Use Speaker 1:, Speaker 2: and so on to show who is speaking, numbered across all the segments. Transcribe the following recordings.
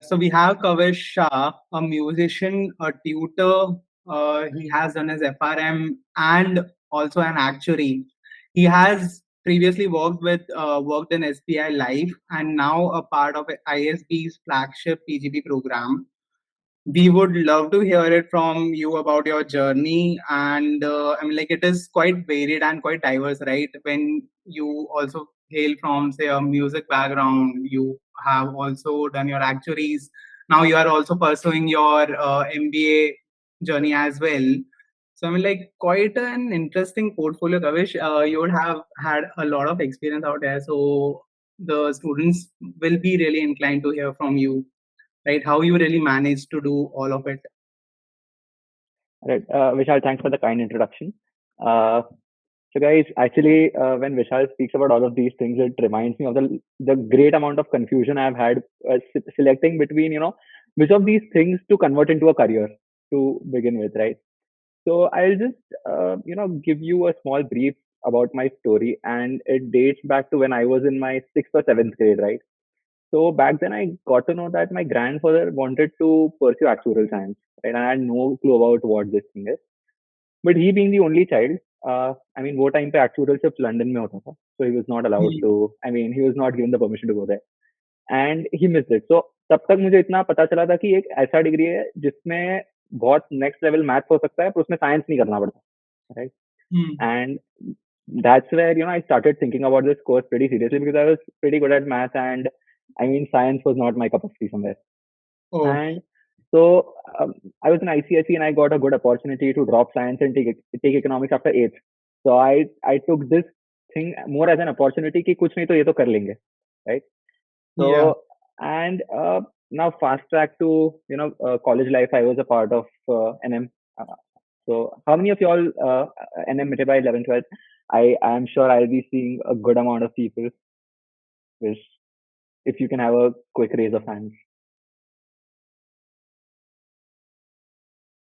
Speaker 1: So we have Kavish Shah, a musician, a tutor. He has done his FRM and also an actuary. He has previously worked in SBI Life and now a part of ISB's flagship PGP program. We would love to hear it from you about your journey. And I mean, like, it is quite varied and quite diverse, right? When you also hail from, say, a music background, you have also done your actuaries. Now you are also pursuing your MBA journey as well. So, I mean, like, quite an interesting portfolio, Kavish. You would have had a lot of experience out there. So, the students will be really inclined to hear from you, right? How you really manage to do all of it.
Speaker 2: Right. Vishal, thanks for the kind introduction. Uh, so, guys, actually, when Vishal speaks about all of these things, it reminds me of the great amount of confusion I've had selecting between, which of these things to convert into a career to begin with, right? So, I'll just, give you a small brief about my story, and it dates back to when I was in my sixth or seventh grade, right? So back then, I got to know that my grandfather wanted to pursue actuarial science, right? And I had no clue about what this thing is. But he being the only child, I mean, वो time पे actuarial सिर्फ London में होता था, so he was not allowed
Speaker 1: Hmm.
Speaker 2: to. I mean, he was not given the permission to go there, and he missed it. So तब तक मुझे इतना पता चला था कि एक ऐसा डिग्री है जिसमें बहुत नेक्स्ट लेवल मैथ्स हो सकता है, पर उसमें साइंस नहीं करना पड़ता, right?
Speaker 1: Hmm.
Speaker 2: And that's where I started thinking about this course pretty seriously because I was pretty good at math, and I mean, science was not my cup of tea somewhere.
Speaker 1: Oh,
Speaker 2: And so I was in ICSE and I got a good opportunity to drop science and take economics after eighth. So I took this thing more as an opportunity कि कुछ नहीं तो ये तो कर लेंगे, right?
Speaker 1: yeah.
Speaker 2: So and now fast track to college life. I was a part of NM. So how many of y'all NM mitte by 11, 12? I am sure I'll be seeing a good amount of people. Which if you can have a quick raise of hands.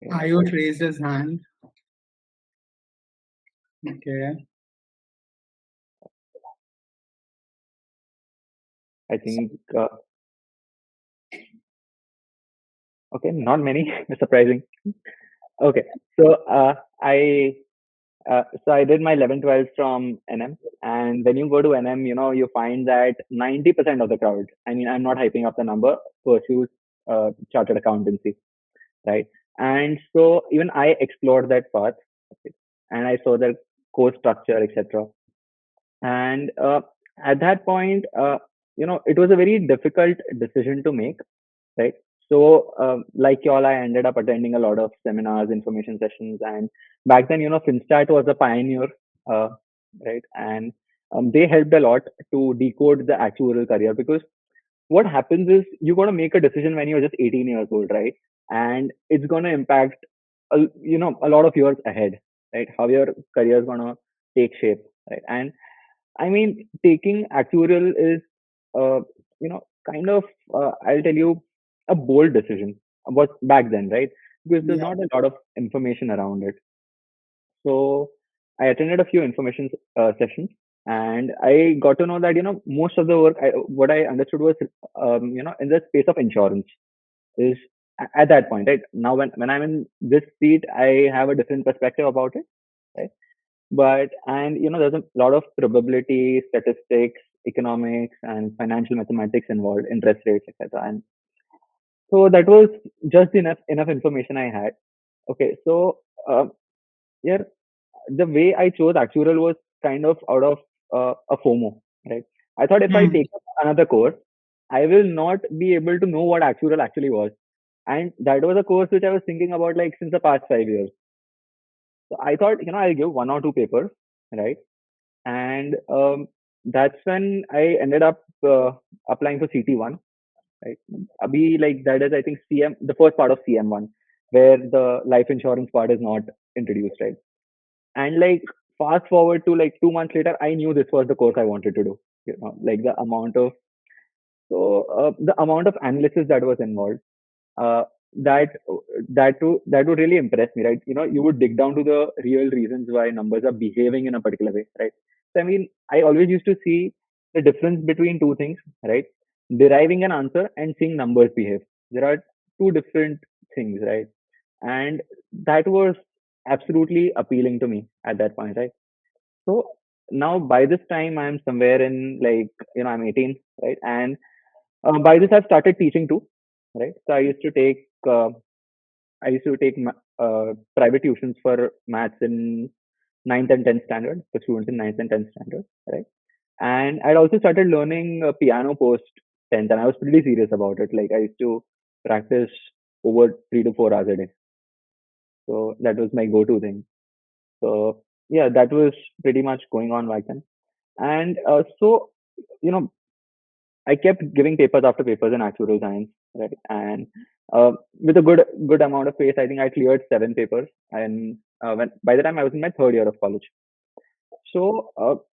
Speaker 2: Yeah,
Speaker 1: Ayush raised his hand. Okay.
Speaker 2: I think okay, not many. Surprising. Okay, so I did my 11, 12 from NM, and when you go to NM, you find that 90% of the crowd. I mean, I'm not hyping up the number. Pursues chartered accountancy, right? And so even I explored that path, okay, and I saw the course structure, etc. And at that point, it was a very difficult decision to make, right? So, like y'all, I ended up attending a lot of seminars, information sessions, and back then, Finstat was a pioneer, uh, right? And they helped a lot to decode the actuarial career because what happens is you're going to make a decision when you're just 18 years old, right? And it's going to impact, a lot of years ahead, right? How your career is going to take shape, right? And I mean, taking actuarial is, uh, kind of, I'll tell you, a bold decision. But back then, right? Because there's
Speaker 1: Yeah.
Speaker 2: not a lot of information around it. So I attended a few information sessions, and I got to know that most of the work. What I understood was, in the space of insurance is at that point, right? Now, when I'm in this seat, I have a different perspective about it, right? But and there's a lot of probability, statistics, economics, and financial mathematics involved, interest rates, etc. And so that was just enough information I had. Okay, so yeah, the way I chose actuarial was kind of out of a FOMO, right? I thought if I
Speaker 1: Hmm.
Speaker 2: take up another course, I will not be able to know what actuarial actually was, and that was a course which I was thinking about like since the past 5 years. So I thought, I'll give one or two papers, right? And that's when I ended up applying for CT1, right? Abhi, like that is I think CM, the first part of CM1, where the life insurance part is not introduced, right? And like fast forward to like 2 months later, I knew this was the course I wanted to do. Like the amount of analysis that was involved, uh, that that would really impress me, right? You would dig down to the real reasons why numbers are behaving in a particular way, right? So I mean, I always used to see the difference between two things, right? deriving an answer and seeing numbers behave. There are two different things, right? And that was absolutely appealing to me at that point, right? So now by this time I'm somewhere in, like, I'm 18, right? And by this I've started teaching too, right? So I used to take private tuitions for maths in ninth and 10th standard, for students in ninth and 10th standard, right? And I'd also started learning piano post 10th, and I was pretty serious about it. Like, I used to practice over 3 to 4 hours a day. So that was my go-to thing. So yeah, that was pretty much going on back then. And you know, I kept giving papers after papers in actuarial science, right? And with a good amount of pace, I think I cleared 7 papers. And when by the time I was in my third year of college, so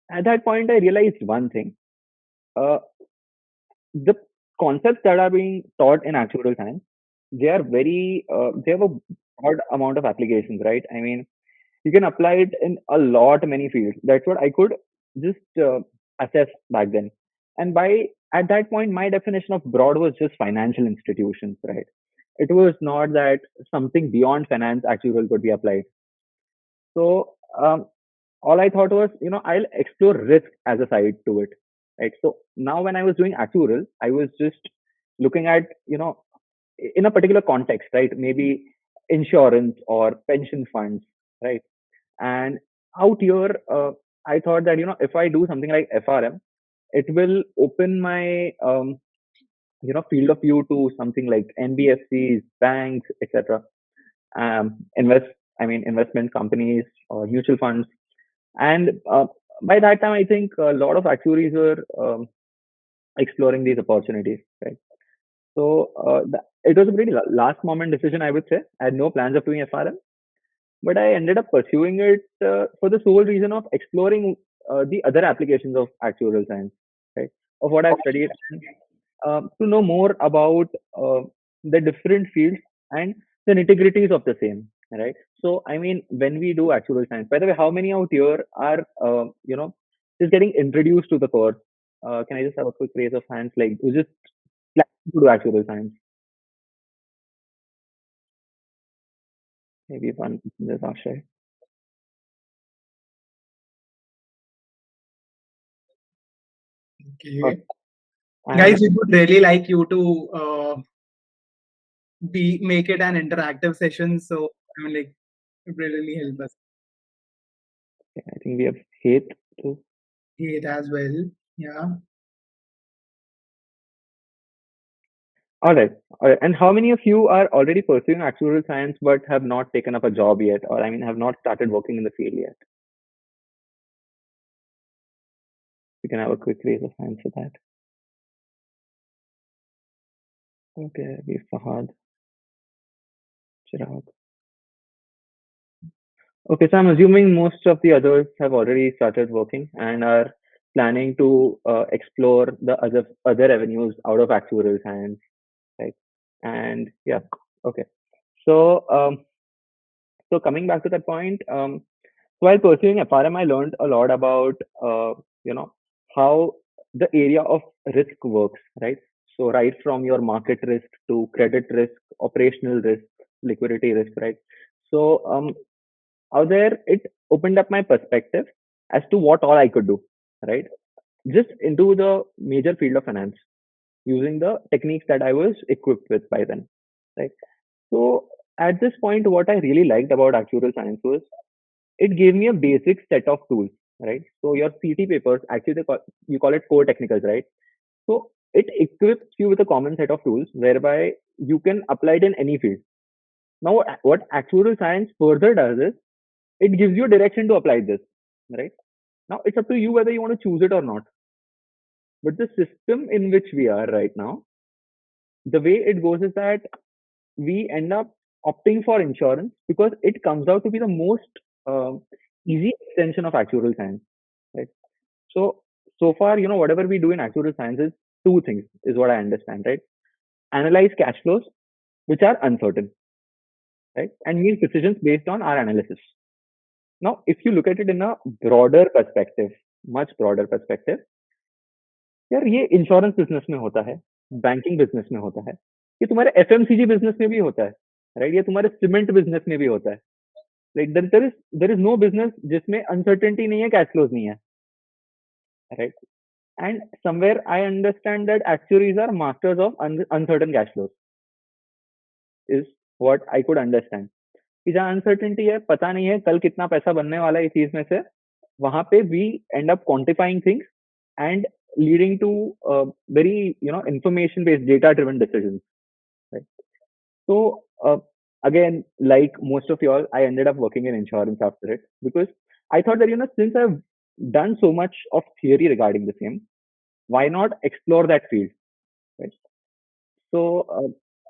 Speaker 2: at that point, I realized one thing: uh, the concepts that are being taught in actuarial science, they have a broad amount of applications, right? I mean, you can apply it in a lot many fields. That's what I could just assess back then. And by at that point, my definition of broad was just financial institutions, right? It was not that something beyond finance actuarial could be applied. So all I thought was, I'll explore risk as a side to it, right? So now when I was doing actuarial, I was just looking at, in a particular context, right? Maybe insurance or pension funds, right? And out here, I thought that, if I do something like FRM, it will open my, field of view to something like NBFCs, banks, etc. Invest, I mean, investment companies or mutual funds. And by that time, I think a lot of actuaries were exploring these opportunities, right? So it was a pretty last moment decision, I would say. I had no plans of doing FRM, but I ended up pursuing it for the sole reason of exploring the other applications of actuarial science, right? Of what I've studied, and to know more about the different fields and the nitty-gritties of the same, right? So, I mean, when we do actuarial science, by the way, how many out here are, just getting introduced to the course? Can I just have a quick raise of hands, like, who just planning to do actuarial science? Maybe one, there's Akshay. Okay.
Speaker 1: Okay.
Speaker 2: And
Speaker 1: Guys, we would really like you to be make it an interactive session. So I mean, like, it will really help us.
Speaker 2: I think we have Hate too.
Speaker 1: It as well. Yeah.
Speaker 2: All right. All right. And how many of you are already pursuing actuarial science but have not taken up a job yet, or I mean, have not started working in the field yet? You can have a quick raise of hands for that. Okay, we have Fahad, Chirag. Okay, so I'm assuming most of the others have already started working and are planning to explore the other avenues out of actuarial science, right? And yeah, okay. So so coming back to that point, while pursuing FRM, I learned a lot about you know how the area of risk works, right? So right from your market risk to credit risk, operational risk, liquidity risk, right? So out there, it opened up my perspective as to what all I could do, right? Just into the major field of finance using the techniques that I was equipped with by then, right? So at this point, what I really liked about actuarial science was it gave me a basic set of tools, right? So your CT papers, actually, you call it core technicals, right? So it equips you with a common set of tools whereby you can apply it in any field. Now, what actuarial science further does is it gives you a direction to apply this, right? Now, it's up to you whether you want to choose it or not. But the system in which we are right now, the way it goes is that we end up opting for insurance because it comes out to be the most um easy extension of actuarial science, right? So, so far, whatever we do in actuarial science is two things, is what I understand, right? Analyze cash flows, which are uncertain, right? And make decisions based on our analysis. Now, if you look at it in a broader perspective, much broader perspective, यार ये insurance business में होता है, banking business में होता है, ये तुम्हारे एफएमसीजी बिजनेस में भी होता है, राइट? ये तुम्हारे सीमेंट बिजनेस में भी होता है। Like there is no business जिसमें अनसर्टेनिटी नहीं है, कैश फ्लोज नहीं है, right? And somewhere I understand that actuaries are masters of uncertain cash flows, is what I could understand. कि जहाँ अनसर्टेनिटी है, पता नहीं है कल कितना पैसा बनने वाला है इस चीज में से, वहां पे we end up quantifying things and leading to very information based data driven decisions, right? So again, like most of y'all, I ended up working in insurance after it, because I thought that since I've done so much of theory regarding the same, why not explore that field, right? So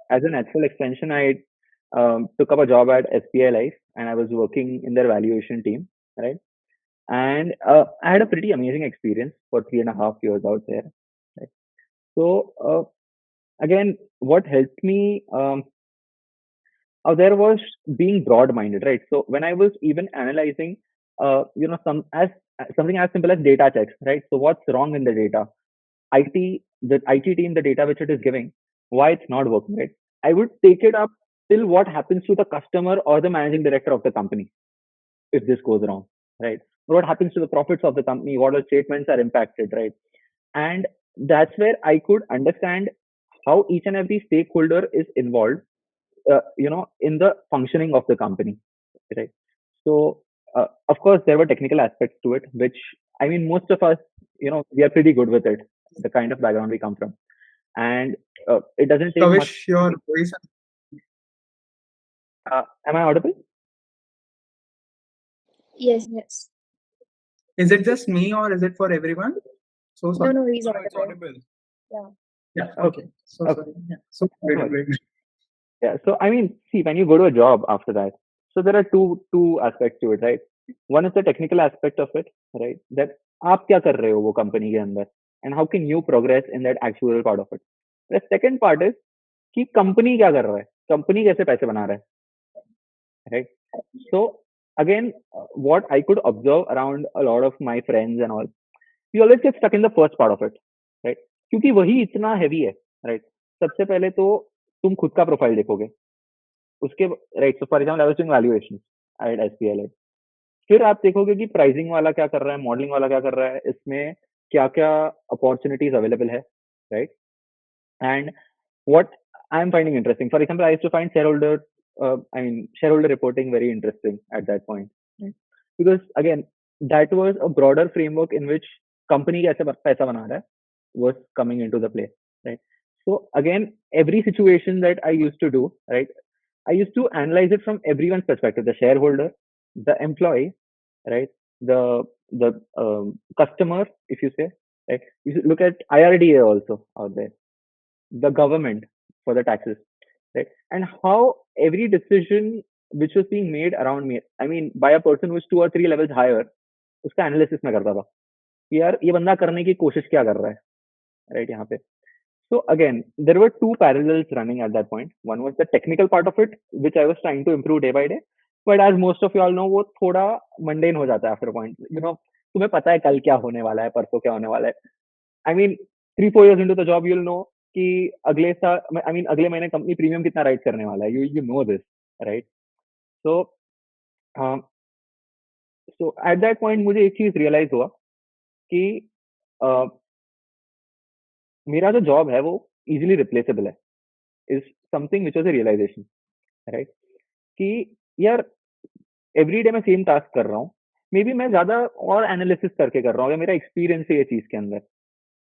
Speaker 2: as a natural extension, I took up a job at SBI Life, and I was working in their valuation team, right? And I had a pretty amazing experience for 3.5 years out there, right? So again, what helped me there was being broad-minded, right? So when I was even analyzing, something as simple as data checks, right? So what's wrong in the data? The IT team, the data which it is giving, why it's not working, right? I would take it up till what happens to the customer or the managing director of the company if this goes wrong, right? What happens to the profits of the company? What are statements are impacted, right? And that's where I could understand how each and every stakeholder is involved, in the functioning of the company, right? So, of course, there were technical aspects to it, which I mean, most of us, we are pretty good with it, the kind of background we come from, and it doesn't take much.
Speaker 1: Kavish, your voice,
Speaker 2: Am I audible?
Speaker 3: Yes, yes.
Speaker 1: is it just me or is it for everyone? So
Speaker 3: No,
Speaker 1: sorry.
Speaker 3: no, he's
Speaker 4: No, no, it's
Speaker 3: audible.
Speaker 4: audible.
Speaker 3: Yeah.
Speaker 1: Yeah,
Speaker 2: Okay.
Speaker 1: okay. So
Speaker 2: Okay.
Speaker 1: sorry. Yeah. So great,
Speaker 2: No worries.
Speaker 1: great.
Speaker 2: Yeah. So I mean, see, when you go to a job after that, so there are two aspects to it, right? One is the technical aspect of it, right? That आप क्या कर रहे हो वो company के अंदर, and how can you progress in that actual part of it. The second part is कि company क्या कर रहा है, कंपनी कैसे पैसे बना रहा है, right? So again, what I could observe around a lot of my friends and all, you always get stuck in the first part of it, right? क्योंकि वही इतना heavy है, right? सबसे पहले तो तुम खुद का प्रोफाइल देखोगे, उसके right. So for example I was doing valuation at SPL. फिर आप देखोगे कि प्राइसिंग वाला क्या कर रहा है, मॉडलिंग वाला क्या कर रहा है, इसमें क्या क्या अपॉर्चुनिटीज अवेलेबल है, right? And what I'm finding interesting, for example, I used to find shareholder reporting very interesting at that point, right? Because again, that was a broader framework in which company कैसे पैसा बना रहा है was coming into the play, right? So again, every situation that I used to do, right, I used to analyze it from everyone's perspective: the shareholder, the employee, right, the customer, if you say, right. You should look at IRDA also out there, the government for the taxes, right? And how every decision which was being made around me, I mean, by a person who's 2 or 3 levels higher, उसका analysis में करता था कि यार ये बंदा करने की कोशिश क्या कर रहा है, राइट? यहाँ पे so again, there were two parallels running at that point. One was the technical part of it, which I was trying to improve day by day. But as most of you all know, वो थोड़ा mundane हो जाता है after a point. तुम्हें पता है कल क्या होने वाला है, परसों क्या होने वाला है. I mean, 3-4 years into the job, you'll know कि अगले साल, I mean, अगले महीने कंपनी प्रीमियम कितना राइट करने वाला है. You know this, right? So, um, so at that point मुझे एक चीज realize हुआ कि uh, मेरा जो जॉब है वो easily replaceable है. Is something which was a realization, right? कि यार एवरी डे मैं सेम टास्क कर रहा हूँ, मे बी मैं ज्यादा और एनालिसिस करके कर रहा हूँ, या मेरा एक्सपीरियंस है ये चीज के अंदर,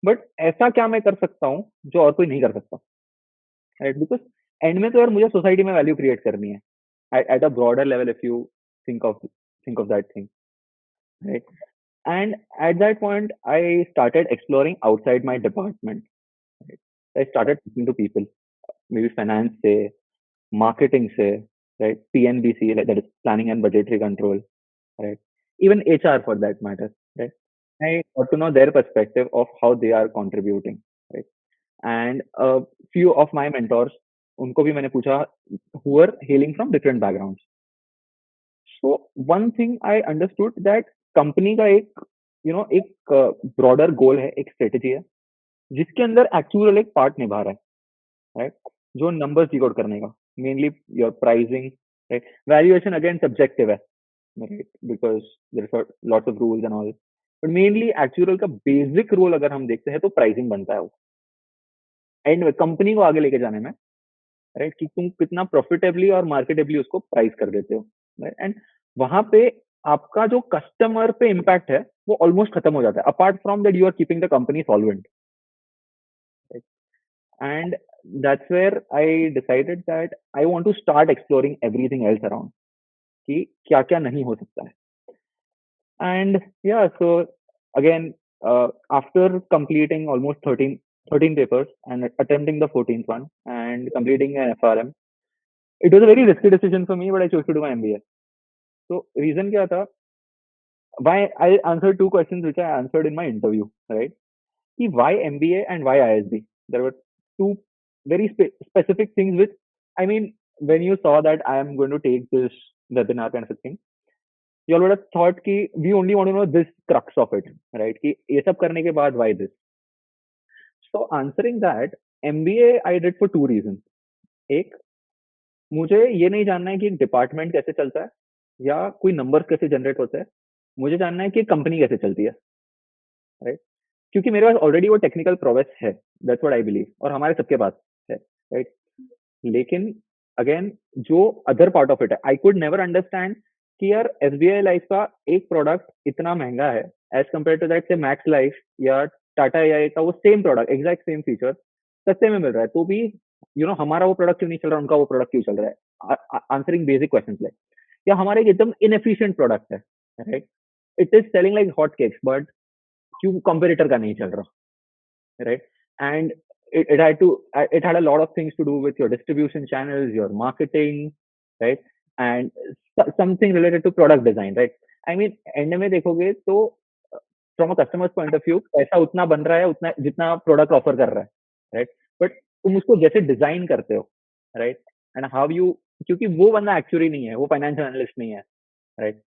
Speaker 2: बट ऐसा क्या मैं कर सकता हूँ जो और कोई नहीं कर सकता, राइट? बिकॉज एंड में तो यार मुझे सोसाइटी में वैल्यू क्रिएट करनी है at a broader level, if you think of that thing, right? And at that point I started exploring outside my department, right? I started talking to people, maybe finance से, marketing से, right? PNBC, like that is planning and budgetary control, right? Even HR for that matter, right? I got to know their perspective of how they are contributing, right? And a few of my mentors, उनको भी मैंने पूछा, who are hailing from different backgrounds. So one thing I understood that company का एक broader goal है, एक strategy है, जिसके अंदर एक्चुअल एक पार्ट निभा रहा है, राइट? जो नंबर्स डिकोड करने का, mainly your pricing, right? Valuation again subjective है, right? Because there are lots of rules and all, but mainly actual का बेसिक रोल अगर हम देखते हैं तो प्राइसिंग बनता है वो एंड कंपनी को आगे लेके जाने में, राइट? कि तुम कितना प्रॉफिटेबली और मार्केटेबली उसको प्राइस कर देते हो, राइट? एंड वहां पे आपका जो कस्टमर पे इम्पैक्ट है वो ऑलमोस्ट खत्म हो जाता है, apart from that you are keeping the company solvent, and that's where I decided that I want to start exploring everything else around कि क्या क्या नहीं हो सकता है. And yeah, so again, after completing almost 13 papers and attempting the 14th one and completing an FRM, it was a very risky decision for me, but I chose to do my MBA. So reason क्या था? Why I answered two questions which I answered in my interview, right? कि why MBA and why ISB? There were two very specific things which, I mean, when you saw that I am going to take this webinar kind of a thing, you all would have thought कि we only want to know this crux of it, right? कि ये सब करने के बाद why this? So answering that, MBA I did for two reasons. एक, मुझे ये नहीं जानना है कि एक डिपार्टमेंट कैसे चलता है या कोई नंबर्स कैसे जनरेट होते हैं. मुझे जानना है कि कंपनी कैसे चलती है, राइट? क्योंकि मेरे पास ऑलरेडी वो टेक्निकल प्रोवेस है, दैट्स व्हाट आई बिलीव, और हमारे सबके पास है, राइट? लेकिन अगेन जो अदर पार्ट ऑफ इट है, आई कुड नेवर अंडरस्टैंड कि यार एसबीआई लाइफ का एक प्रोडक्ट इतना महंगा है एज कम्पेयर टू दैट से मैक्स लाइफ या टाटा एआई का वो same product, exact same feature सस्ते में मिल रहा है, तो भी हमारा वो प्रोडक्ट क्यों नहीं चल रहा, उनका वो प्रोडक्ट क्यों चल रहा है? आंसरिंग बेसिक क्वेश्चन लाइक, या हमारा एक एकदम इनएफिशिएंट प्रोडक्ट है, right? It is selling like hot cakes, but क्यों कंपेरेटर का नहीं चल रहा, right? And it had to, it had a lot of things to do with your distribution channels, your marketing, right? And something related to product design, right? I mean, end में देखोगे तो from a customer's point of view, पैसा उतना बन रहा है उतना जितना प्रोडक्ट ऑफर कर रहा है, राइट? बट तुम उसको जैसे डिजाइन करते हो, राइट? एंड हाउ यू, क्योंकि वो बंदा एक्चुअली नहीं है, वो फाइनेंशियल एनालिस्ट नहीं है, राइट?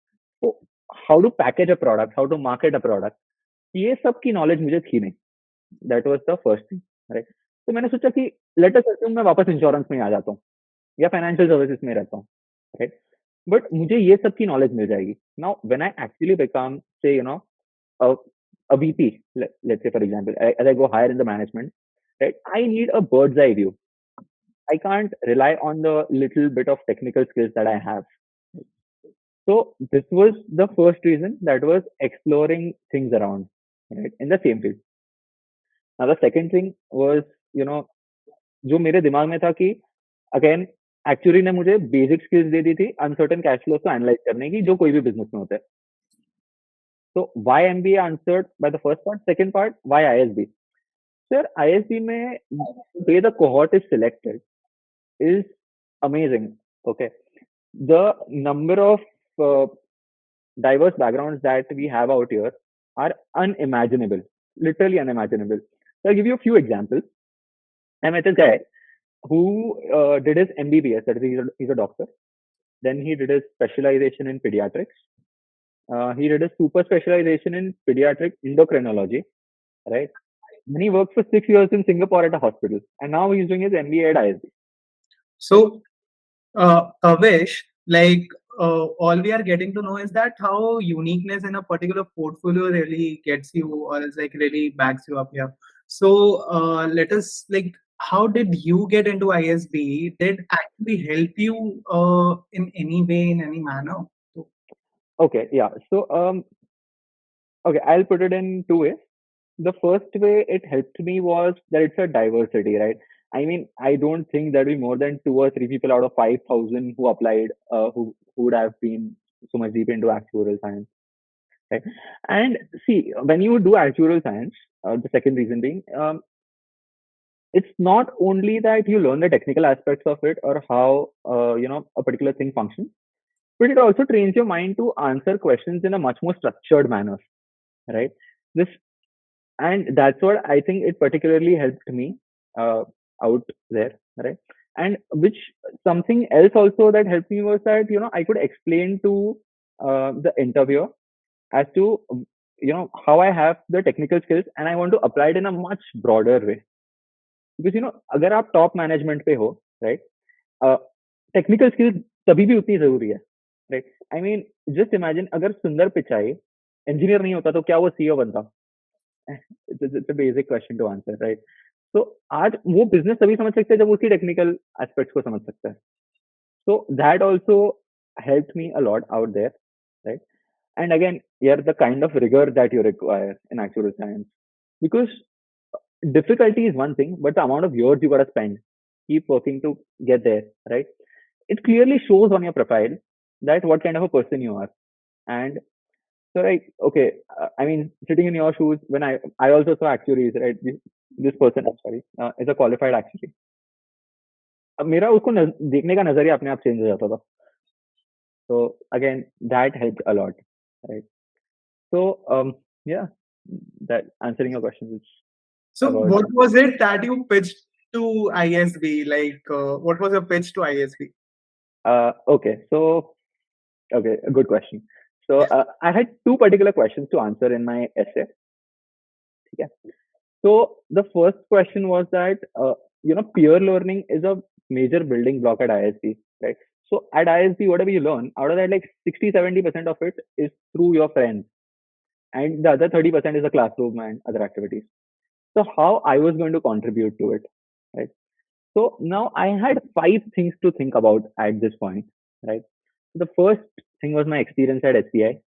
Speaker 2: तो how to package a product, how to market a product, ये सब की नॉलेज मुझे थी नहीं. That was the first thing, right? तो मैंने सोचा कि लेट अस अस्यूम मैं वापस इंश्योरेंस में आ जाता हूँ या फाइनेंशियल सर्विसेज में रहता हूँ, राइट? बट मुझे ये सब की नॉलेज मिल जाएगी. Now when I actually become से a, a VP, let's say for example, as I go higher in the management, right? I need a bird's eye view. I can't rely on the little bit of technical skills that I have. So this was the first reason, that was exploring things around, right, in the same field. Now the second thing was, you know, जो मेरे दिमाग में था कि again actuary ने मुझे basic skills दे दी थी uncertain cash flows को एनालाइज करने की, जो कोई भी बिजनेस में होता है. So why MBA answered by the first part. Second part, why ISB? Sir, ISB में the way the cohort is selected is amazing. Okay, the number of uh, diverse backgrounds that we have out here are unimaginable, literally unimaginable. So I'll give you a few examples. I met this guy who did his MBBS, that is, he's a doctor. Then he did his specialization in pediatrics. He did a super specialization in pediatric endocrinology, right? Then he worked for 6 years in Singapore at a hospital, and now he's doing his MBA at ISB.
Speaker 1: So, Kavish, like all we are getting to know is that how uniqueness in a particular portfolio really gets you, or is like really backs you up here. So, let us like, how did you get into ISB? Did actually help you in any way, in any manner?
Speaker 2: Okay, yeah. So, okay, I'll put it in two ways. The first way it helped me was that it's a diversity, right? I mean, I don't think there'll be more than two or three people out of 5,000 who applied, who would have been so much deep into actuarial science, right? And see, when you do actuarial science, the second reason being, it's not only that you learn the technical aspects of it or how a particular thing functions, but it also trains your mind to answer questions in a much more structured manner, right? This, and that's what I think it particularly helped me uh, out there, right? And which, something else also that helped me was that I could explain to the interviewer as to how I have the technical skills and I want to apply it in a much broader way. Because अगर आप top management पे हो, right? Technical skills तभी भी उतनी जरूरी है, right? I mean just imagine अगर सुंदर पिचाई इंजीनियर नहीं होता तो क्या वो सीईओ बनता? It's a basic question to answer, right? तो आज वो बिजनेस तभी समझ सकते हैं जब उसकी टेक्निकल एस्पेक्ट्स को समझ सकता है. So that also helped me a lot out there, right? And again, yeah, the kind of rigor that you require in actuarial science, because difficulty is one thing, but the amount of years you gotta spend, keep working to get there, right? It clearly shows on your profile that what kind of a person you are. And so, like, okay, I mean, sitting in your shoes, when I also saw actuaries, right? This person, I'm sorry, is a qualified actuary. अब मेरा उसको देखने का नजरिया अपने आप change हो जाता था. So again, that helped a lot, right? So yeah, that answering your question is
Speaker 1: So,
Speaker 2: about.
Speaker 1: what was it that you pitched to ISB? Like, what was your pitch to ISB?
Speaker 2: Okay, so okay, a good question. So I had two particular questions to answer in my essay. Yeah. So the first question was that peer learning is a major building block at ISB, right? So at ISB, whatever you learn, out of that, like 60-70% of it is through your friends, and the other 30% is the classroom and other activities. So how I was going to contribute to it, right? So now I had 5 things to think about at this point, right? The first thing was my experience at SPI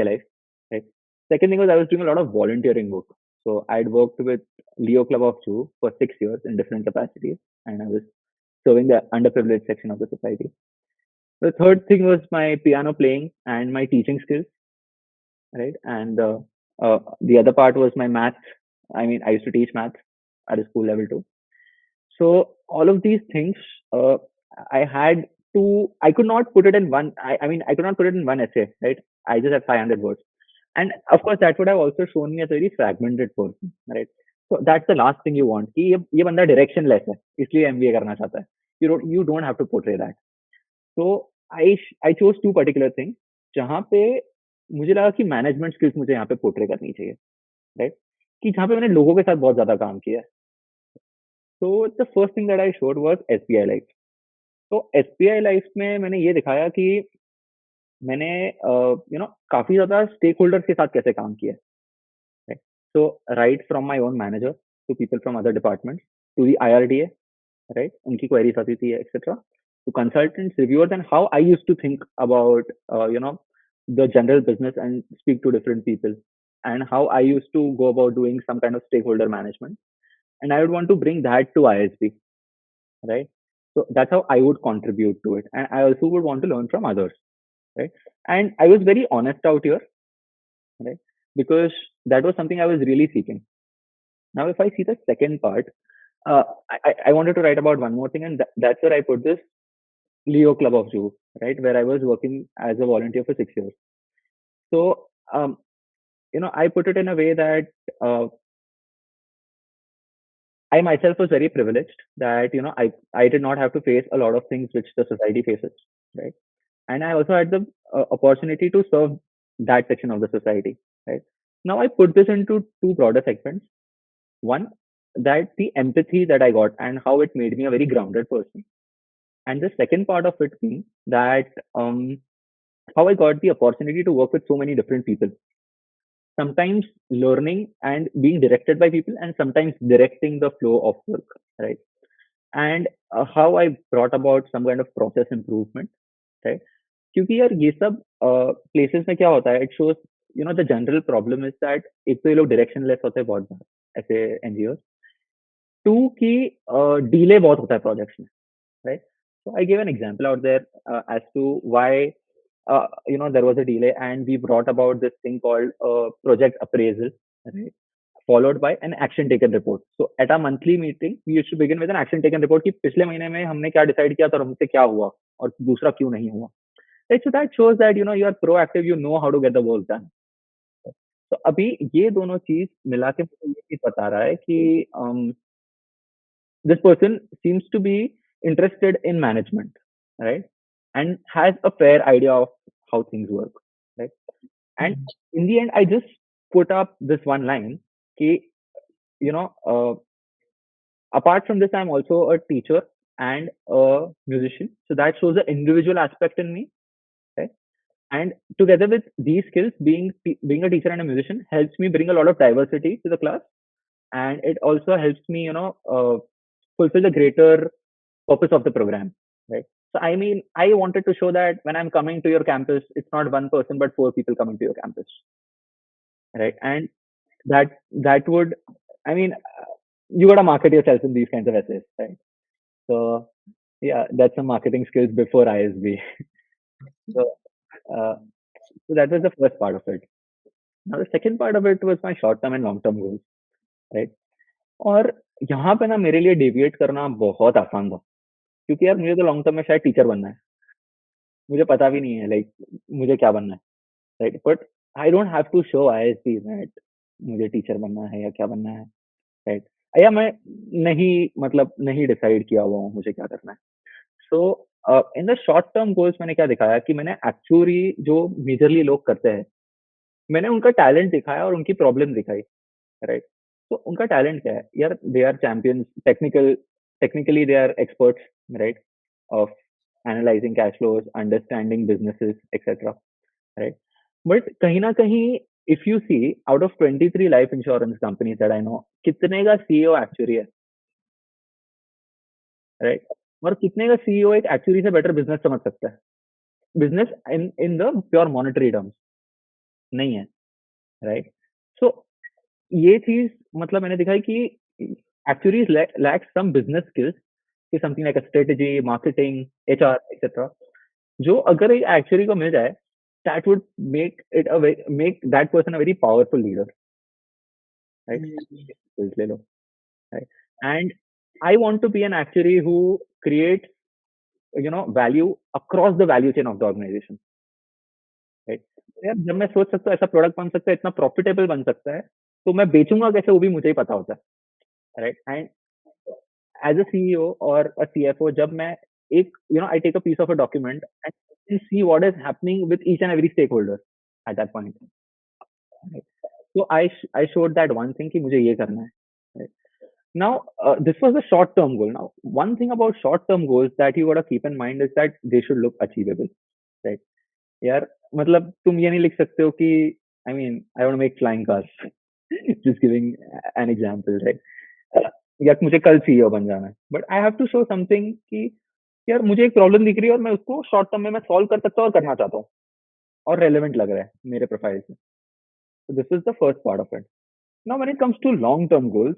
Speaker 2: Life, right? Second thing was I was doing a lot of volunteering work. So I'd worked with Leo Club of Jew for 6 years in different capacities, and I was serving the underprivileged section of the society. The third thing was my piano playing and my teaching skills, right? And the other part was my math. I mean, I used to teach math at a school level too. So all of these things, I had I could not put it in one. I mean, I could not put it in one essay, right? I just have 500 words, and of course, that would have also shown me as a very fragmented person, right? So that's the last thing you want. कि ये बंदा directionless है, इसलिए MBA करना चाहता है. You don't have to portray that. So I chose two particular things जहाँ पे मुझे लगा कि मैनेजमेंट स्किल्स मुझे यहाँ पे पोर्ट्रे करनी चाहिए, राइट? कि जहाँ पे मैंने लोगों के साथ बहुत ज्यादा काम किया है. तो the first thing that I showed was SBI life. तो एसबीआई लाइफ में मैंने ये दिखाया कि मैंने काफी ज्यादा स्टेक होल्डर्स के साथ कैसे काम किया है. So right from my own manager to people from other departments to the IRDA, right? उनकी क्वेरीज आती थी etcetera, to consultants, reviewers, and how I used to think about, the general business and speak to different people, and how I used to go about doing some kind of stakeholder management. And I would want to bring that to ISB, right? So that's how I would contribute to it. And I also would want to learn from others, right? And I was very honest out here, right? Because that was something I was really seeking. Now, if I see the second part, I wanted to write about one more thing, and that's where I put this Leo Club of Jew, right? Where I was working as a volunteer for 6 years. So, I put it in a way that I myself was very privileged that, I did not have to face a lot of things which the society faces, right? And I also had the opportunity to serve that section of the society, right? Now I put this into two broader segments. One, that the empathy that I got and how it made me a very grounded person. And the second part of it being that how I got the opportunity to work with so many different people. Sometimes learning and being directed by people, and sometimes directing the flow of work, right? And how I brought about some kind of process improvement, right? क्योंकि यार ये सब places में क्या होता है, it shows the general problem is that एक तो ये लोग डायरेक्शनलेस होते हैं बहुत बार ऐसे एनजीओ. टू की डिले बहुत होता है प्रोजेक्ट्स में, right? So I gave an example out there as to why there was a delay, and we brought about this thing called project appraisal, right? Followed by an action taken report. So at our monthly meeting, we used to begin with an action taken report कि पिछले महीने में हमने क्या decide किया था और हमसे क्या हुआ और दूसरा क्यों नहीं हुआ. Right? So that shows that you are proactive, you know how to get the work done. तो अभी ये दोनों चीज मिला के मुझे ये चीज बता रहा है कि this person seems to be interested in management, right? And has a fair idea of how things work, right? And in the end, I just put up this one line ki, you know, apart from this, I'm also a teacher and a musician. So that shows the individual aspect in me, right? And together with these skills, being a teacher and a musician helps me bring a lot of diversity to the class, and it also helps me, fulfill the greater purpose of the program, right? So I mean, I wanted to show that when I'm coming to your campus, it's not one person but four people coming to your campus, right? And that would, I mean, you gotta market yourself in these kinds of essays, right? So yeah, that's some marketing skills before ISB. So, uh, so that was the first part of it. Now the second part of it was my short term and long term goals, right? और यहाँ पे ना मेरे लिए deviate करना बहुत आसान था, क्योंकि यार मुझे तो लॉन्ग टर्म में शायद टीचर बनना है, मुझे पता भी नहीं है लाइक मुझे क्या बनना है, right? But I don't have to show ISB that मुझे टीचर बनना है या क्या बनना है, राइट? या मैं नहीं, मतलब नहीं डिसाइड किया हुआ हूँ मुझे क्या करना है। So in the short term goals मैंने क्या दिखाया कि मैंने एक्चुअली जो मेजरली लोग करते हैं, मैंने उनका टैलेंट दिखाया और उनकी प्रॉब्लम दिखाई, राइट? तो उनका टैलेंट क्या है यार? They are champions, technically they are experts, right, of analysing cash flows, understanding businesses etcetera, right? But कहीं ना कहीं if you see out of 23 life insurance companies that I know, कितने का सीईओ एक्चुअरी है, right? और कितने का CEO एक एक्चुअरी से बेटर बिजनेस समझ सकता है? Business in in the pure monetary terms नहीं है, राइट? सो ये चीज मतलब मैंने दिखाई कि actuaries lack some business skills, कि something like strategy, marketing, HR etcetera, जो अगर एक एक्चुअरी को मिल जाए, that would make that person a very powerful leader, right?
Speaker 1: Mm.
Speaker 2: Skills ले लो, right? And I want to be an actuary who creates, value across the value chain of the organization, right? यार जब मैं सोच सकता हूँ ऐसा product बन सकता है, इतना प्रॉफिटेबल बन सकता है, तो मैं बेचूंगा कैसे वो भी मुझे ही पता होता है, right? And as a CEO और अ सीएफओ, जब मैं एक, I take a piece of a document and see what is happening with each and every stakeholder at that point, so I showed that one thing कि मुझे ये करना है, right? Now, this was a short term goal. Now, one thing about short term goals that you gotta keep in mind is that they should look achievable, right? यार मतलब तुम ये नहीं लिख सकते हो कि I mean I want to make flying cars, just giving an example, right? या मुझे कल सीईओ बन जाना है, but I have to show something कि यार मुझे एक प्रॉब्लम दिख रही है और मैं उसको शॉर्ट टर्म में मैं सॉल्व कर सकता हूँ और करना चाहता हूँ और रेलेवेंट लग रहा है मेरे प्रोफाइल से। So this is the first part of it. Now, when it comes to long-term goals,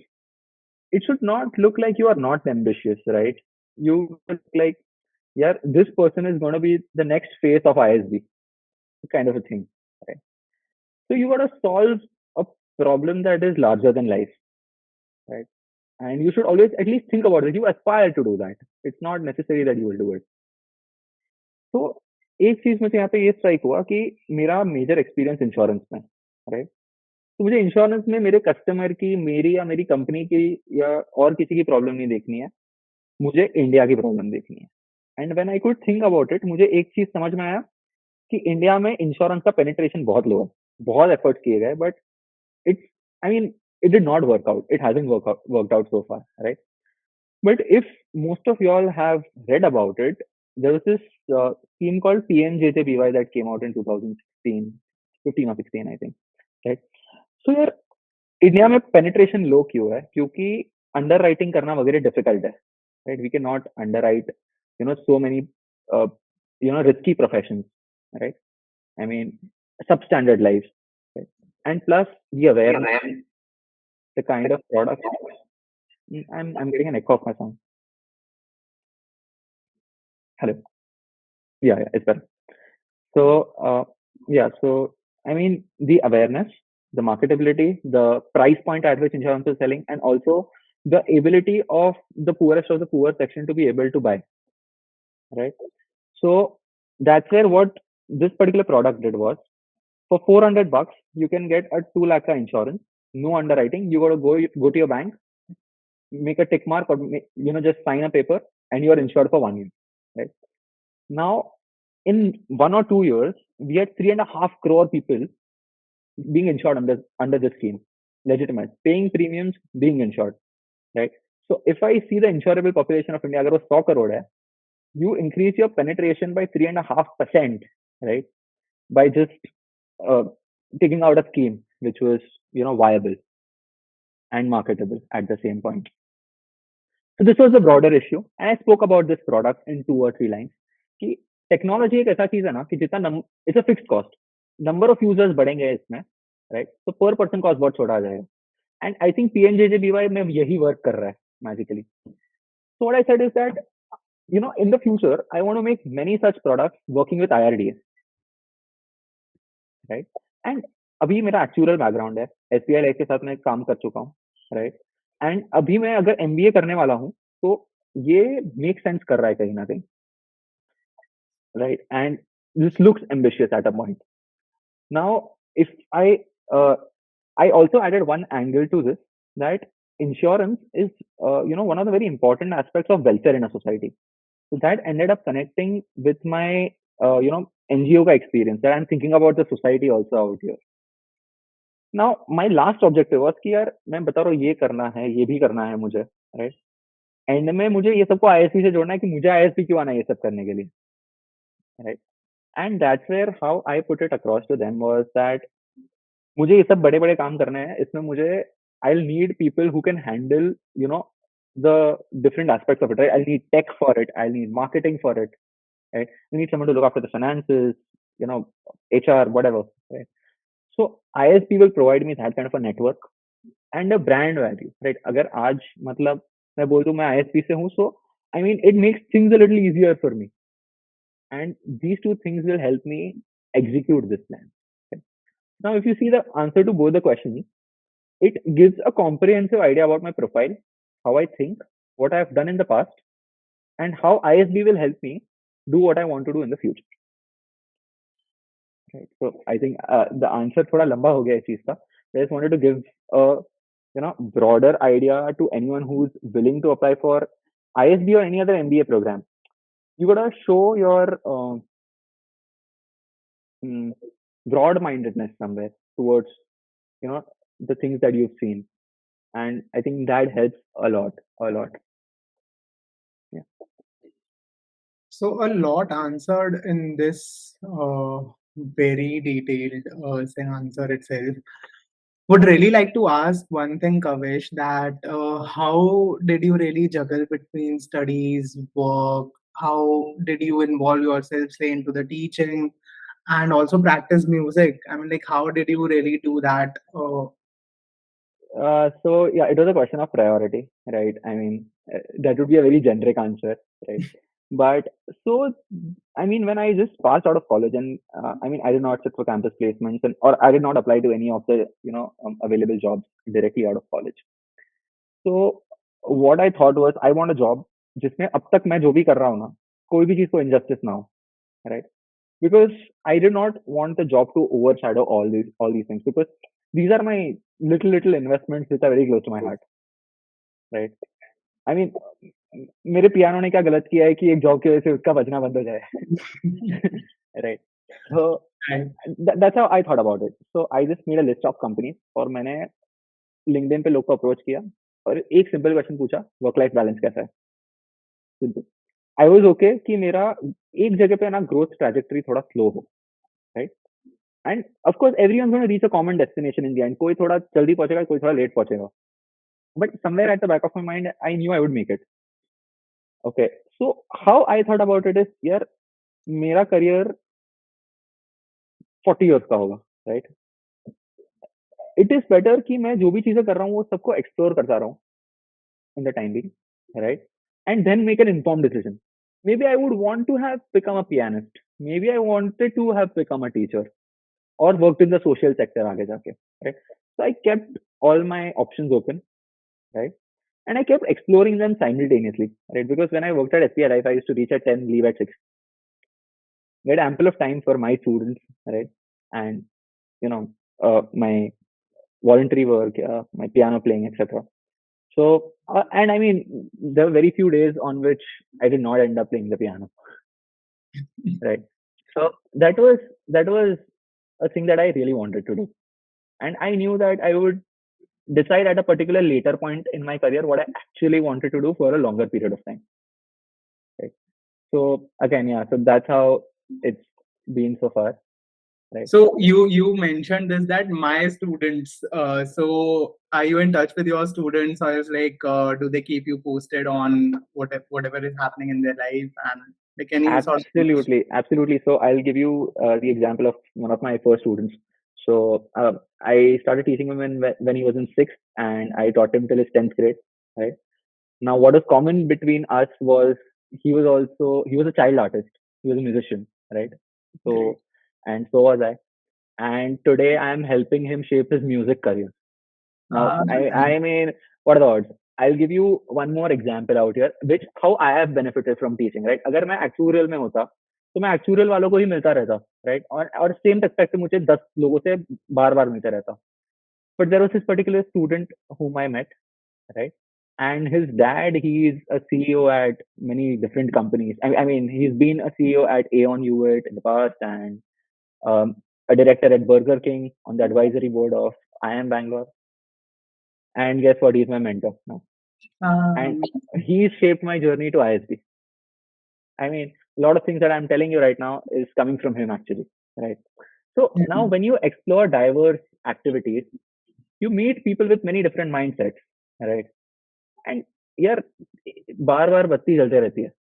Speaker 2: it should not look like you are not ambitious, right? You look like, yeah, this person is going to be the next face of ISB, kind of a thing, right? So you got to solve a problem that is larger than life, right? And you should always at least think about it. You aspire to do that. It's not necessary that you will do it. तो एक चीज मुझे यहाँ पे ये strike हुआ कि मेरा मेजर एक्सपीरियंस इंश्योरेंस में, राइट? तो मुझे इंश्योरेंस में मेरे कस्टमर की, मेरी या मेरी कंपनी की या और किसी की प्रॉब्लम नहीं देखनी है, मुझे इंडिया की प्रॉब्लम देखनी है। And when I could think about it, मुझे एक चीज समझ में आया कि इंडिया में इंश्योरेंस का पेनिट्रेशन बहुत लो है, बहुत एफर्ट्स किए गए, but it's, I mean, it did not work out, it hasn't worked out so far, right? But if most of y'all have read about it, there was this scheme called PMJJBY that came out in 2016, 15 or 16, I think. Right? So यार India में penetration low क्यों है? क्योंकि underwriting करना वगैरह difficult है, right? We can not underwrite, so many risky professions, right? I mean substandard lives, right? And plus the awareness, the kind of product. I'm getting an echo of my sound. Hello. Yeah, it's better. So, so I mean, the awareness, the marketability, the price point at which insurance is selling, and also the ability of the poorest of the poor section to be able to buy, right? So that's where what this particular product did was, for 400 bucks, you can get a 2 lakh insurance, no underwriting. You got to go to your bank, make a tick mark, or just sign a paper, and you are insured for 1 year, right? Now, in 1 or 2 years, we had 3.5 crore people being insured under this scheme, legitimate. Paying premiums, being insured, right? So if I see the insurable population of India, अगर वो 100 crore है, you increase your penetration by 3.5%, right? By just uh, taking out a scheme which was, viable and marketable at the same point. So this was a broader issue, and I spoke about this product in 2 or 3 lines. कि technology एक ऐसा चीज है ना कि जितना it's a fixed cost, number of users बढ़ेंगे इसमें, राइट? तो पर पर्सन कॉस्ट बहुत छोटा आ जाएगा, एंड आई थिंक पीएनजेजेबीवाई में यही वर्क कर रहा है magically. So what I said is that in the future I want to make many such products working with IRDA, right? And अभी मेरा एक्चुअरल बैकग्राउंड है, एसबीआई लाइफ के साथ मैं काम कर चुका हूँ, राइट? एंड अभी मैं अगर एमबीए करने वाला हूँ तो ये मेक सेंस कर रहा है कहीं ना कहीं, right? And this looks ambitious at a point. Now, if uh, I also added one angle to this, that insurance is, one of the very important aspects of welfare in a society. So that ended up connecting with my, NGO का experience. That I'm thinking about the society also out here. Now, my last objective was कि यार मैं बता रहा हूँ ये करना है, ये भी करना है मुझे, right? एंड में मुझे ये सबको आईएसपी से जोड़ना है कि मुझे आईएसपी क्यों आना है ये सब करने के लिए, right? And that's where how I put it across to them was that मुझे ये सब बड़े-बड़े काम करने हैं, इसमें मुझे I'll need people who can handle, the different aspects of it, right? I'll need tech for it, I'll need marketing for it, right? I need someone to look after the finances, HR, whatever, right? So ISP will provide me that kind of a network and a brand value, right? अगर आज मतलब मैं बोल दूँ मैं ISP से हूँ, so I mean it makes things a little easier for me. And these two things will help me execute this plan. Okay? Now, if you see the answer to both the questions, it gives a comprehensive idea about my profile, how I think, what I have done in the past, and how ISB will help me do what I want to do in the future. Right. So I think the answer थोड़ा लंबा हो गया इस चीज का. I just wanted to give a broader idea to anyone who's willing to apply for ISB or any other MBA program. You gotta show your broad-mindedness somewhere towards the things that you've seen, and I think that helps a lot. Yeah.
Speaker 1: So a lot answered in this very detailed answer itself. Would really like to ask one thing, Kavish, that how did you really juggle between studies, work? How did you involve yourself, say, into the teaching and also practice music? I mean, like, how did you really do that?
Speaker 2: So yeah, it was a question of priority, right? I mean, that would be a very generic answer, right? But so, I mean, when I just passed out of college, and I mean, I did not sit for campus placements, or I did not apply to any of the available jobs directly out of college. So what I thought was, I want a job जिसमें अब तक मैं जो भी कर रहा हूँ ना, कोई भी चीज को injustice ना हो, right? Because I did not want the job to overshadow all these things, because these are my little investments which are very close to my heart, right? I mean, मेरे पियानो ने क्या गलत किया है कि एक जॉब की वजह से उसका बजना बंद हो जाए, right? So that's how I thought about it. So I just made a list of companies और मैंने LinkedIn पे लोग को अप्रोच किया और एक सिंपल क्वेश्चन पूछा, वर्क लाइफ बैलेंस कैसा है? सिंपल. आई वाज ओके कि मेरा एक जगह पे ना ग्रोथ ट्रैजेक्टरी थोड़ा स्लो हो, right? End of course everyone gonna reach a common destination in the end. कोई थोड़ा जल्दी पहुंचेगा, कोई थोड़ा लेट पहुंचेगा, but somewhere at the back of my mind I knew I would make it. Okay, so how I thought about it is, यार मेरा career 40 years का होगा, राइट? इट इज बेटर कि मैं जो भी चीजें कर रहा हूँ वो सबको एक्सप्लोर करता रहूँ in the time being, right? And then make an informed decision. Maybe I would want to have become a pianist. Maybe I wanted to have become a teacher or worked in the social sector आगे जाके, right? So I kept all my options open, right? And I kept exploring them simultaneously, right? Because when I worked at SBI Life, I used to reach at 10, leave at 6. I had ample of time for my students, right? And, my voluntary work, my piano playing, etc. So, and I mean, there were very few days on which I did not end up playing the piano, right? So that was a thing that I really wanted to do. And I knew that I would decide at a particular later point in my career what I actually wanted to do for a longer period of time. Right. So again, yeah, so that's how it's been so far. Right.
Speaker 1: So you mentioned this that my students. So are you in touch with your students, or is like do they keep you posted on whatever is happening in their life, and like any sort of information?
Speaker 2: Absolutely, absolutely. So I'll give you the example of one of my first students. So I started teaching him when he was in sixth, and I taught him till his 10th grade. Right. Now, what is common between us was he was a child artist. He was a musician, right?
Speaker 1: Great.
Speaker 2: So, and so was I. And today I am helping him shape his music career. Now, I mean, what are the odds? I'll give you one more example out here, which how I have benefited from teaching, right? अगर मैं actuarial में होता, तो मैं actuarial वालों को ही मिलता रहता, right? और same perspective मुझे 10 लोगों से बार-बार मिलते रहता. But there was this particular student whom I met, right? And his dad, he's a CEO at many different companies. I mean, he's been a CEO at Aon Hewitt in the past, and um, a director at Burger King on the advisory board of IIM Bangalore. And guess what? He's my mentor now. And he shaped my journey to ISB. I mean, a lot of things that I'm telling you right now is coming from him actually, right? So now when you explore diverse activities, you meet people with many different mindsets, right? And यार बार बार बत्ती जलते रहती है,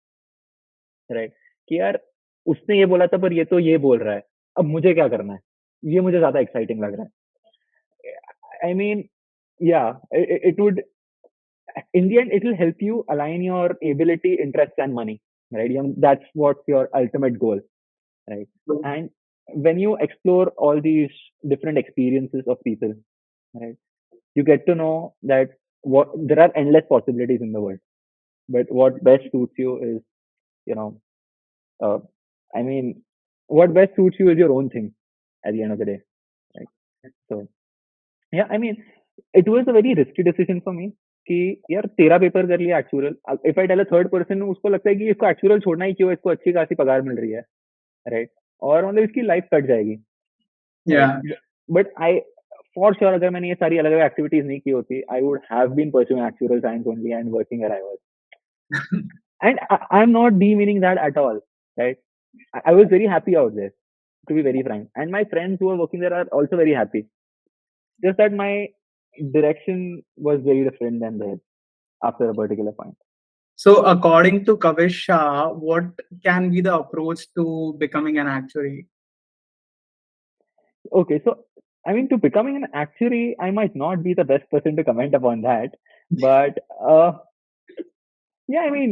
Speaker 2: right? कि यार उसने ये बोला था पर ये तो ये बोल रहा है, अब मुझे क्या करना है? ये मुझे ज्यादा एक्साइटिंग लग रहा है. I mean, yeah, it would, in the end, it will help you align your ability, interests, and money, right? That's what's your ultimate goal, right? And when you explore all these different experiences of people, right, you get to know that there are endless possibilities in the world, but what best suits you is, you know, uh, I mean, what best suits you is your own thing at the end of the day, right? So yeah, I mean, it was a very risky decision for me कि यार 13 paper कर लिया actual. If I tell a third person, उसको लगता है कि इसको actual छोड़ना ही क्यों, इसको अच्छी खासी पगार मिल रही है, राइट? और मतलब इसकी लाइफ कट जाएगी, right?
Speaker 1: Yeah.
Speaker 2: But I for sure अगर मैंने ये सारी अलग अलग एक्टिविटीज नहीं की होती, I would have been pursuing actual science only and working where I was. And I am not demeaning that at all, right? I was very happy out there, to be very frank, and my friends who are working there are also very happy. Just that my direction was very different than theirs after a particular point.
Speaker 1: So according to Kavish Shah, what can be the approach to becoming an actuary?
Speaker 2: Okay, so I mean, to becoming an actuary, I might not be the best person to comment upon that, but yeah, I mean,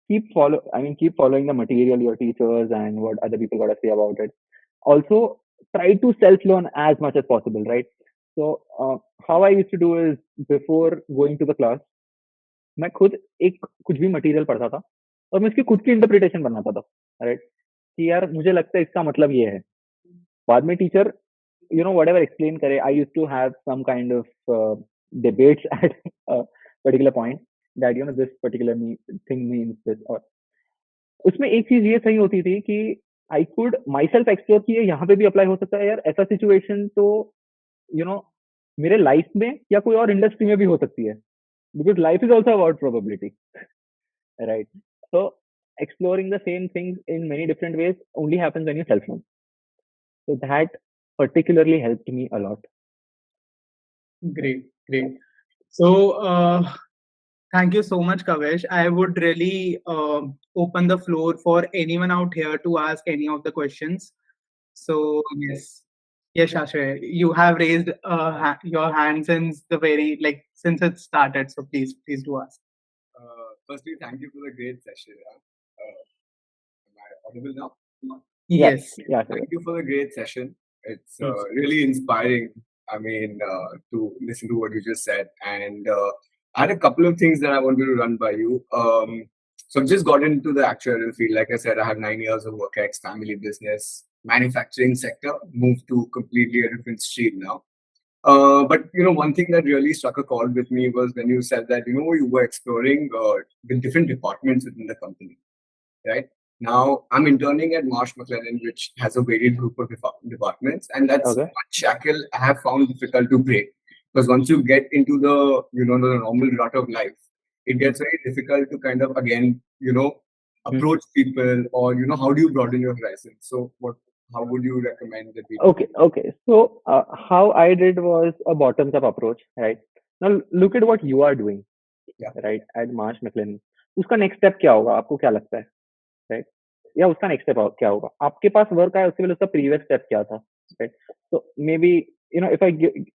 Speaker 2: keep following the material, your teachers, and what other people got to say about it. Also, try to self-learn as much as possible, right? So, how I used to do is before going to the class, मैं खुद एक कुछ भी material पढ़ता था और मैं उसकी खुद की इंटरप्रिटेशन बनाता था, राइट? कि यार मुझे लगता है इसका मतलब ये है. बाद में टीचर whatever explain करे, I used to have some kind of debates at a particular point that this particular thing means this, और उसमें एक चीज ये सही होती थी कि I could my self explore कि ये यहाँ पे भी अप्लाई हो सकता है यार, ऐसा सिचुएशन तो यू नो मेरे लाइफ में या कोई और इंडस्ट्री में भी हो सकती है, because life is also about probability, right? So exploring the same things in many different ways only happens when you self learn. So that particularly helped me a lot.
Speaker 1: Great, great. So thank you so much, Kavish. I would really open the floor for anyone out here to ask any of the questions. So yes, Ashay, you have raised your hand since the very since it started. So please do ask.
Speaker 3: Firstly, thank you for the great session. Am I audible now?
Speaker 1: Yes.
Speaker 2: Yeah,
Speaker 3: Thank you for the great session. It's really inspiring. I mean, to listen to what you just said. And I had a couple of things that I wanted to run by you. So I've just got into the actuarial field. Like I said, I have 9 years of work ex, family business, manufacturing sector, moved to completely a different stream now. But one thing that really struck a chord with me was when you said that you were exploring the different departments within the company, right? Now, I'm interning at Marsh McLennan, which has a varied group of departments, and that's
Speaker 2: Okay.
Speaker 3: one shackle I have found difficult to break. Because once you get into the the normal rut of life, it gets very difficult to kind of again approach people, or how do you broaden your horizon? So, how would you recommend that we?
Speaker 2: Okay. So how I did was a bottoms up approach, right? Now look at what you are doing,
Speaker 3: Yeah.
Speaker 2: right? At Marsh McLennan. उसका next step क्या होगा? आपको क्या लगता है? Right? या उसका next step क्या होगा? आपके पास work आया उसके पहले उसका previous step क्या था? Right? So maybe if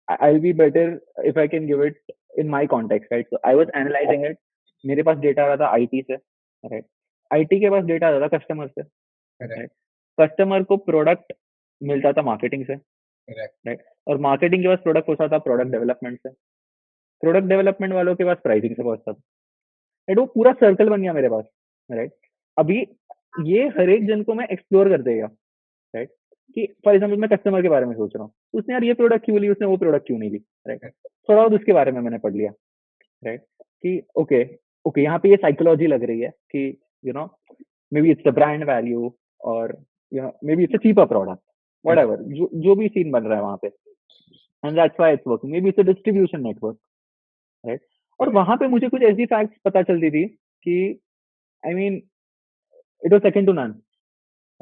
Speaker 2: I'll be better if I can give it in my context, right? So I was analyzing it. मेरे पास data आ रहा था IT से, right? IT के पास data आ रहा था customer से, right? Customer को product मिलता था marketing से, right? और marketing के पास product पहुंचता था product development से, product development वालों के पास pricing से पहुंचता था, right? वो पूरा circle बन गया मेरे पास, right? अभी ये हर एक जन को मैं एक्सप्लोर कर देगा, राइट? कि फॉर एग्जांपल मैं कस्टमर के बारे में सोच रहा हूँ, उसने यार ये प्रोडक्ट क्यों ली, उसने वो प्रोडक्ट क्यों नहीं ली, राइट? थोड़ा बहुत उसके बारे में मैंने पढ़ लिया, राइट? कि ओके यहाँ पे ये साइकोलॉजी लग रही है कि maybe it's the brand value, और maybe it's a cheaper product, whatever, जो भी सीन बन रहा है वहां पे, and that's why it's working, maybe it's a distribution network, right? और वहां पे मुझे कुछ ऐसी फैक्ट्स पता चलती थी कि I mean it was second to none,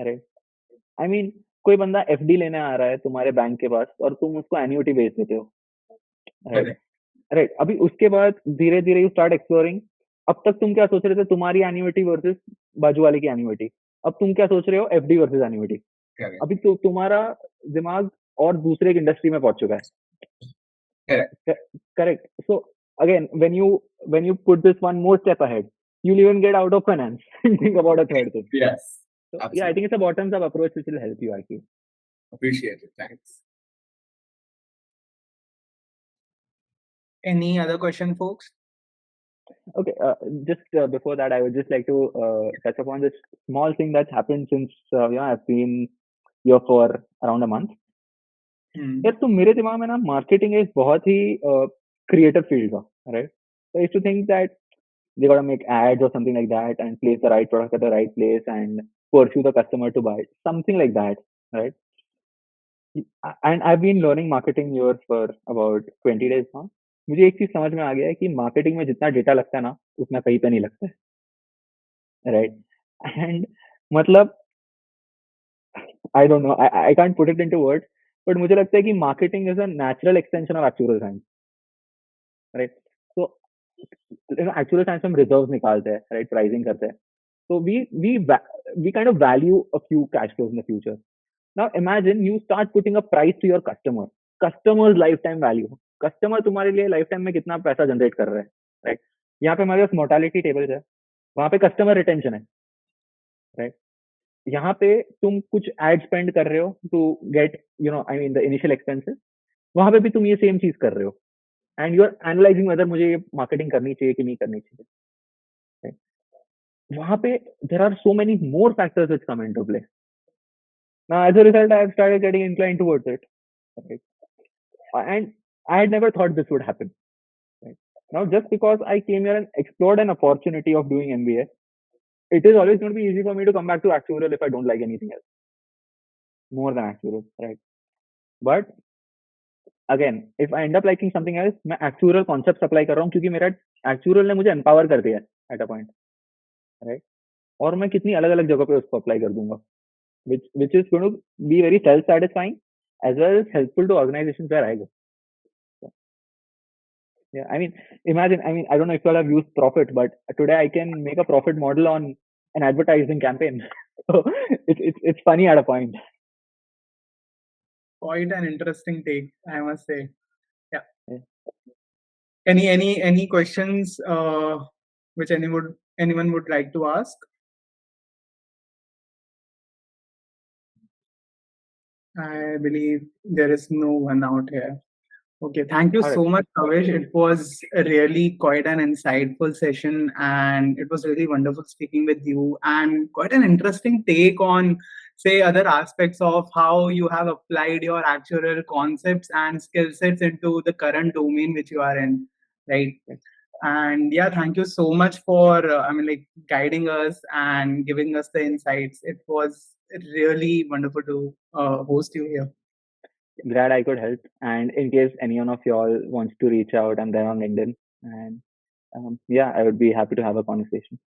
Speaker 2: right? I mean कोई बंदा एफडी लेने आ रहा है तुम्हारे बैंक के पास और तुम उसको एन्युटी बेच देते हो, राइट? राइट, अभी उसके बाद धीरे धीरे यू स्टार्ट एक्सप्लोरिंग। अब तक तुम क्या सोच रहे थे, तुम्हारी एन्युटी वर्सेस बाजू वाले की एन्युटी। अब तुम क्या सोच रहे हो, एफडी वर्सेस एन्युटी। अभी तो तुम्हारा दिमाग और दूसरे एक इंडस्ट्री में पहुंच चुका है। Correct. So again when you put this one more step ahead, you'll even get out of finance and think about a third thing.
Speaker 3: Yes.
Speaker 2: So, yeah, I think it's a bottoms up approach which will help you, actually.
Speaker 3: Appreciate it. Thanks.
Speaker 1: Any other question, folks?
Speaker 2: Okay, just before that, I would just like to touch upon this small thing that's happened since I've been here for around a month. यार तो मेरे दिमाग में ना marketing एक बहुत ही creative field था, right? So I used to think that they gotta make ads or something like that and place the right product at the right place and pursue the customer to buy it, something like that, right? And I've been learning marketing here for about 20 days now. मुझे एक चीज समझ में आ गया है कि marketing में जितना डेटा लगता है ना, उतना कहीं पे नहीं लगता है, राइट? एंड मतलब I don't know, I can't put it into words, but मुझे लगता है कि marketing is a natural extension of actual science, right? तो एक्चुअल साइंस में हम रिजर्व्स निकालते हैं, राइट? प्राइसिंग करते हैं, so we kind of value a few cash flows in the future. Now imagine you start putting a price to your customer's lifetime value. Customer तुम्हारे लिए life time में कितना पैसा जनरेट कर रहा है, राइट? यहाँ पे हमारे पास मोर्टालिटी टेबल है, वहां पे कस्टमर रिटेंशन है, राइट? यहाँ पे तुम कुछ एड स्पेंड कर रहे हो to get I mean the initial expenses, वहां पे भी तुम ये सेम चीज कर रहे हो, and you are analysing whether मुझे ये मार्केटिंग करनी चाहिए कि नहीं करनी चाहिए, right? वहां पे there are so many more factors which come into play. Now, as a result, I have started getting inclined towards it. Right? And I had never thought this would happen. Right? Now, just because I came here and explored an opportunity of doing MBA, it is always going to be easy for me to come back to actuarial if I don't like anything else more than actuarial, right? But again, if I end up liking something else, मैं actuarial concepts apply कर रहा हूँ क्योंकि मेरा actuarial ने मुझे empower कर दिया at a point, right? और मैं कितनी अलग अलग जगह पे उसको apply कर दूंगा, which is going to be very self-satisfying as well as helpful to organizations where I go. So, yeah, I mean, imagine, I don't know if you all have used Profit, but today I can make a profit model on an advertising campaign. So it's funny at a point.
Speaker 1: Quite an interesting take, I must say. Yeah. Any questions which anyone would like to ask? I believe there is no one out here. Okay, thank you so much, Kavish. It was really quite an insightful session, and it was really wonderful speaking with you, and quite an interesting take on, say, other aspects of how you have applied your actuarial concepts and skill sets into the current domain which you are in, right? And yeah, thank you so much for, guiding us and giving us the insights. It was really wonderful to host you here.
Speaker 2: Glad I could help. And in case anyone of y'all wants to reach out, I'm there on LinkedIn. And yeah, I would be happy to have a conversation.